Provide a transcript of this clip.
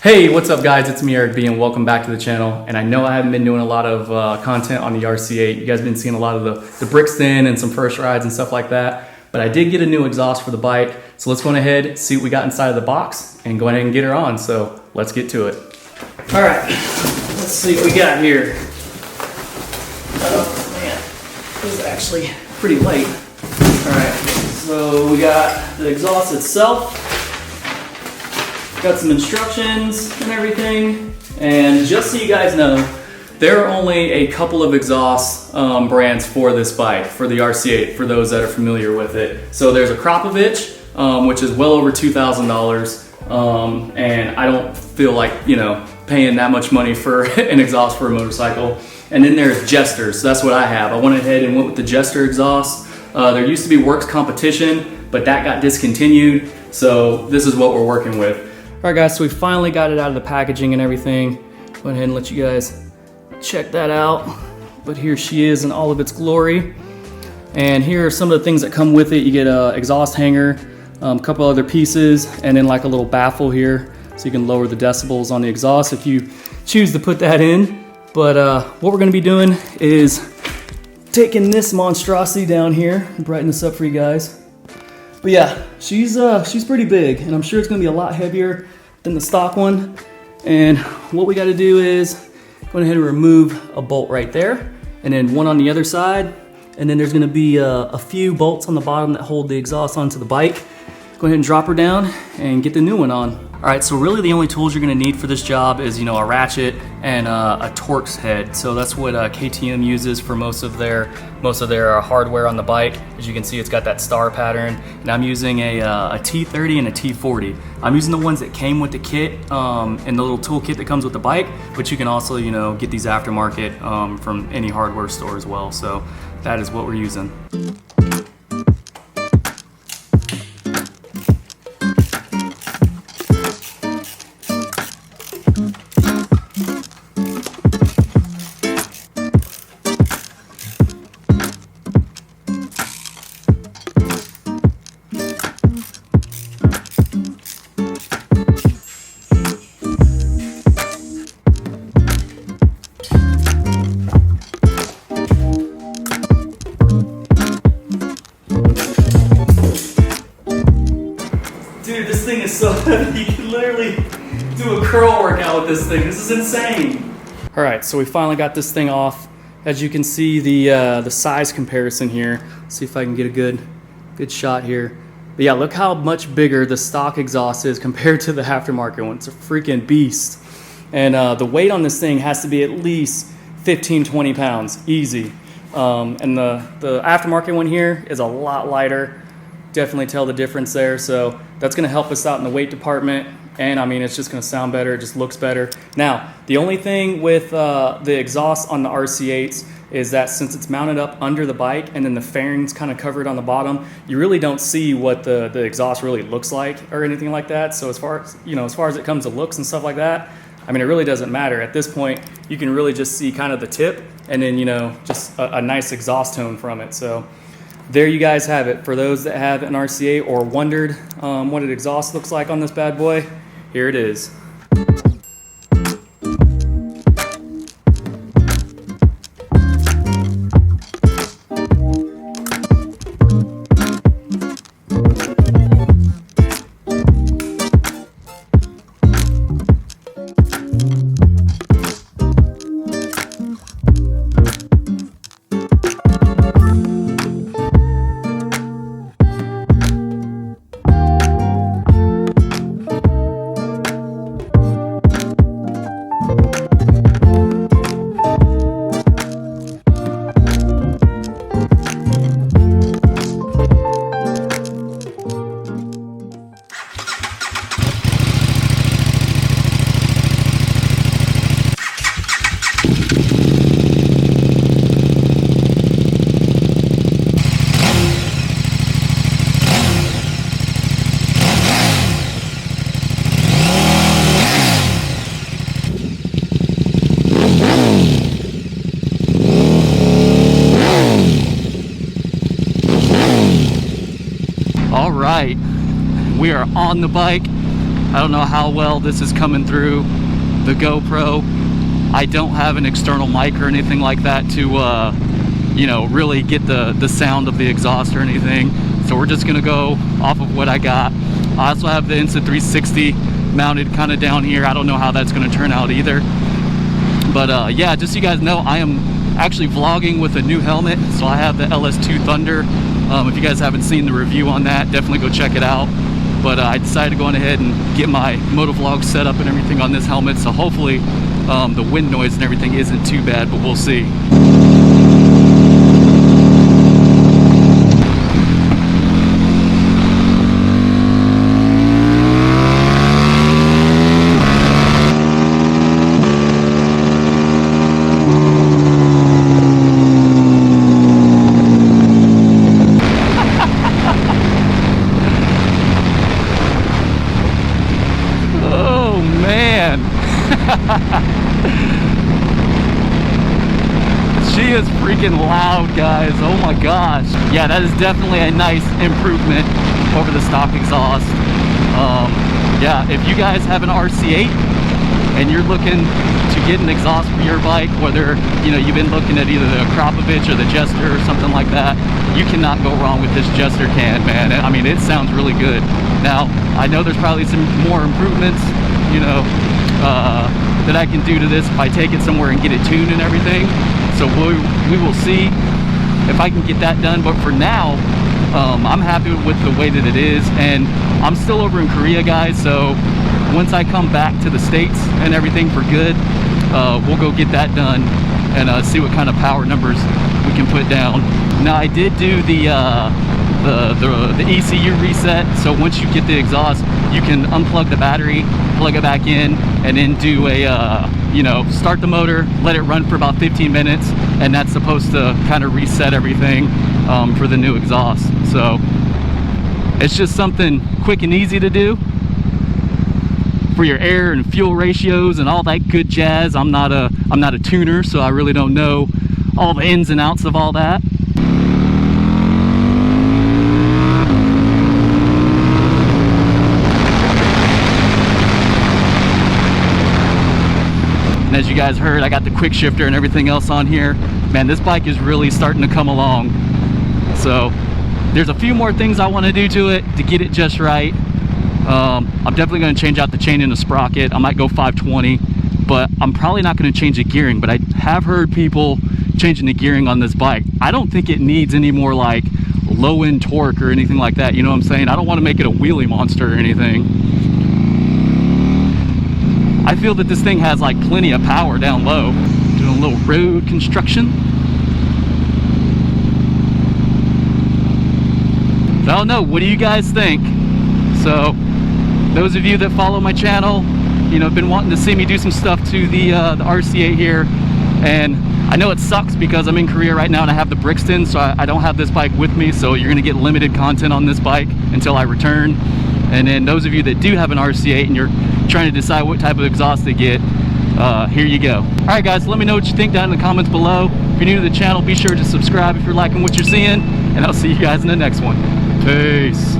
Hey, what's up guys? It's me, Eric B, and welcome back to the channel. And I know I haven't been doing a lot of content on the RC8. You guys have been seeing a lot of the Brixton and some first rides and stuff like that. But I did get a new exhaust for the bike. So let's go ahead, see what we got inside of the box, and go ahead and get her on. So let's get to it. All right, let's see what we got here. Oh man, this is actually pretty light. All right, so we got the exhaust itself. Got some instructions and everything, and just so you guys know, there are only a couple of exhaust brands for this bike, for the RC8, for those that are familiar with it. So there's a Krapovich, which is well over $2,000, and I don't feel like, you know, paying that much money for an exhaust for a motorcycle. And then there's Jester, so that's what I have. I went ahead and went with the Jester exhaust. There used to be Works Competition, but that got discontinued, so this is what we're working with. All right guys, so we finally got it out of the packaging and everything. Go ahead and let you guys check that out. But here she is in all of its glory. And here are some of the things that come with it. You get an exhaust hanger, a couple other pieces, and then like a little baffle here so you can lower the decibels on the exhaust if you choose to put that in. But what we're gonna be doing is taking this monstrosity down here and brighten this up for you guys. But yeah, she's pretty big, and I'm sure it's gonna be a lot heavier than the stock one. And what we gotta do is go ahead and remove a bolt right there, and then one on the other side, and then there's gonna be a few bolts on the bottom that hold the exhaust onto the bike. Go ahead and drop her down and get the new one on. All right, so really the only tools you're gonna need for this job is, you know, a ratchet and a Torx head. So that's what KTM uses for most of their hardware on the bike. As you can see, it's got that star pattern, and I'm using a T30 and a T40. I'm using the ones that came with the kit and the little toolkit that comes with the bike, but you can also, you know, get these aftermarket from any hardware store as well. So that is what we're using. Dude, this thing is so heavy, you can literally do a curl workout with this thing. This is insane. All right, so we finally got this thing off. As you can see, the size comparison here. Let's see if I can get a good shot here. But yeah, look how much bigger the stock exhaust is compared to the aftermarket one. It's a freaking beast. And the weight on this thing has to be at least 15-20 pounds, easy. And the aftermarket one here is a lot lighter. Definitely tell the difference there. So that's gonna help us out in the weight department. And I mean, it's just gonna sound better, it just looks better. Now, the only thing with the exhaust on the RC8s is that since it's mounted up under the bike and then the fairing's kind of covered on the bottom, you really don't see what the exhaust really looks like or anything like that. So as far as, you know, as far as it comes to looks and stuff like that, I mean, it really doesn't matter. At this point, you can really just see kind of the tip and then, you know, just a nice exhaust tone from it. So there you guys have it. For those that have an RC8 or wondered what an exhaust looks like on this bad boy, here it is. All right, we are on the bike. I don't know how well this is coming through the GoPro. I don't have an external mic or anything like that to you know, really get the sound of the exhaust or anything. So we're just gonna go off of what I got. I also have the Insta360 mounted kind of down here. I don't know how that's gonna turn out either. But yeah, just so you guys know, I am actually vlogging with a new helmet. So I have the LS2 Thunder. If you guys haven't seen the review on that, definitely go check it out. But I decided to go on ahead and get my motovlog set up and everything on this helmet. So hopefully the wind noise and everything isn't too bad, but we'll see. She is freaking loud, guys. Oh my gosh. Yeah, that is definitely a nice improvement over the stock exhaust. Yeah, if you guys have an RC8 and you're looking to get an exhaust for your bike, whether you know you've been looking at either the Krapovich or the Jester or something like that, you cannot go wrong with this Jester can, man. I mean, it sounds really good. Now, I know there's probably some more improvements, you know, that I can do to this if I take it somewhere and get it tuned and everything. So we will see if I can get that done. But for now, I'm happy with the way that it is, and I'm still over in Korea, guys. So once I come back to the States and everything for good, we'll go get that done and see what kind of power numbers we can put down. Now, I did do the ECU reset. So once you get the exhaust, you can unplug the battery, plug it back in, and then do a you know, start the motor, let it run for about 15 minutes, and that's supposed to kind of reset everything for the new exhaust. So it's just something quick and easy to do for your air and fuel ratios and all that good jazz. I'm not a tuner, so I really don't know all the ins and outs of all that. And as you guys heard, I got the quick shifter and everything else on here. Man, this bike is really starting to come along. So there's a few more things I want to do to it to get it just right. I'm definitely going to change out the chain in the sprocket. I might go 520, but I'm probably not going to change the gearing. But I have heard people changing the gearing on this bike. I don't think it needs any more like low end torque or anything like that. You know what I'm saying? I don't want to make it a wheelie monster or anything. I feel that this thing has like plenty of power down low. Doing a little road construction. So I don't know, what do you guys think? So those of you that follow my channel, you know, have been wanting to see me do some stuff to the RC8 here. And I know it sucks because I'm in Korea right now and I have the Brixton, so I don't have this bike with me. So you're gonna get limited content on this bike until I return. And then those of you that do have an RC8 and you're trying to decide what type of exhaust to get, here you go. All right, guys, let me know what you think down in the comments below. If you're new to the channel, be sure to subscribe if you're liking what you're seeing, and I'll see you guys in the next one. Peace.